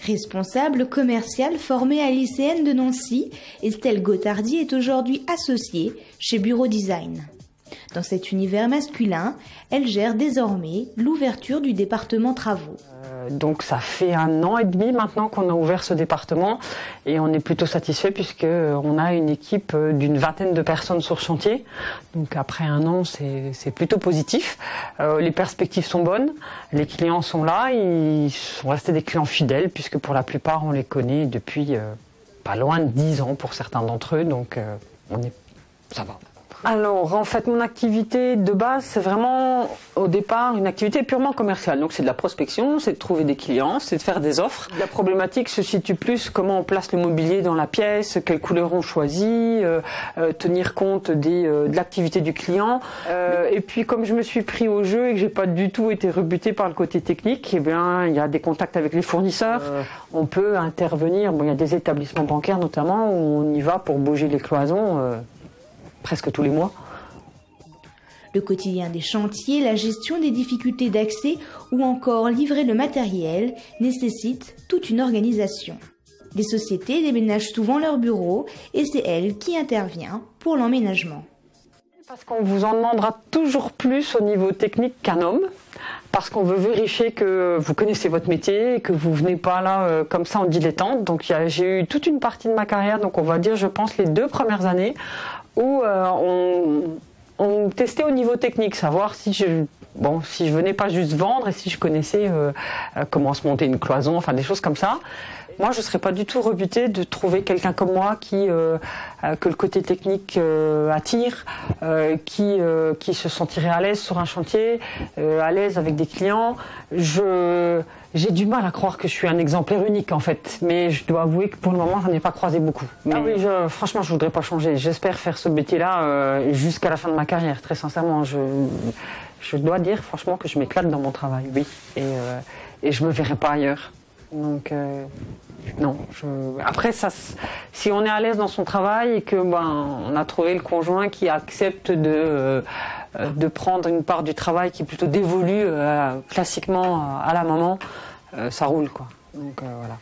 Responsable commerciale formée à l'ICN de Nancy, Estelle Gottardi est aujourd'hui associée chez Bureau Design. Dans cet univers masculin, elle gère désormais l'ouverture du département travaux. Donc ça fait 1 an et demi maintenant qu'on a ouvert ce département et on est plutôt satisfait puisqu'on a une équipe d'une 20aine de personnes sur chantier. Donc après 1 an, c'est plutôt positif. Les perspectives sont bonnes, les clients sont là, ils sont restés des clients fidèles puisque pour la plupart on les connaît depuis pas loin de 10 ans pour certains d'entre eux, donc ça va. Alors, en fait, mon activité de base, c'est vraiment, au départ, une activité purement commerciale. Donc, c'est de la prospection, c'est de trouver des clients, c'est de faire des offres. La problématique se situe plus comment on place le mobilier dans la pièce, quelles couleurs on choisit, tenir compte de l'activité du client. Et puis, comme je me suis pris au jeu et que j'ai pas du tout été rebuté par le côté technique, eh bien, il y a des contacts avec les fournisseurs. On peut intervenir. Bon, il y a des établissements bancaires, notamment, où on y va pour bouger les cloisons. Presque tous les mois. Le quotidien des chantiers, la gestion des difficultés d'accès ou encore livrer le matériel nécessite toute une organisation. Les sociétés déménagent souvent leurs bureaux et c'est elle qui intervient pour l'emménagement. Parce qu'on vous en demandera toujours plus au niveau technique qu'un homme, parce qu'on veut vérifier que vous connaissez votre métier et que vous venez pas là comme ça en dilettante. Donc j'ai eu toute une partie de ma carrière, donc on va dire je pense les 2 premières années, où on testait au niveau technique, savoir si je venais pas juste vendre et si je connaissais comment se monter une cloison, enfin des choses comme ça. Moi, je serais pas du tout rebutée de trouver quelqu'un comme moi que le côté technique attire, qui se sentirait à l'aise sur un chantier, à l'aise avec des clients. J'ai du mal à croire que je suis un exemplaire unique en fait, mais je dois avouer que pour le moment, j'en ai pas croisé beaucoup. Mais oui, franchement, je voudrais pas changer. J'espère faire ce métier-là jusqu'à la fin de ma carrière, très sincèrement. Je dois dire franchement que je m'éclate dans mon travail, oui, et je me verrai pas ailleurs. Donc non. Après, si on est à l'aise dans son travail et que on a trouvé le conjoint qui accepte de prendre une part du travail qui est plutôt dévolue classiquement à la maman, ça roule quoi. Donc voilà.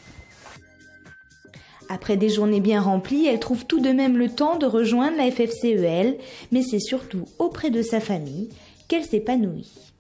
Après des journées bien remplies, elle trouve tout de même le temps de rejoindre la FFCEL, mais c'est surtout auprès de sa famille qu'elle s'épanouit.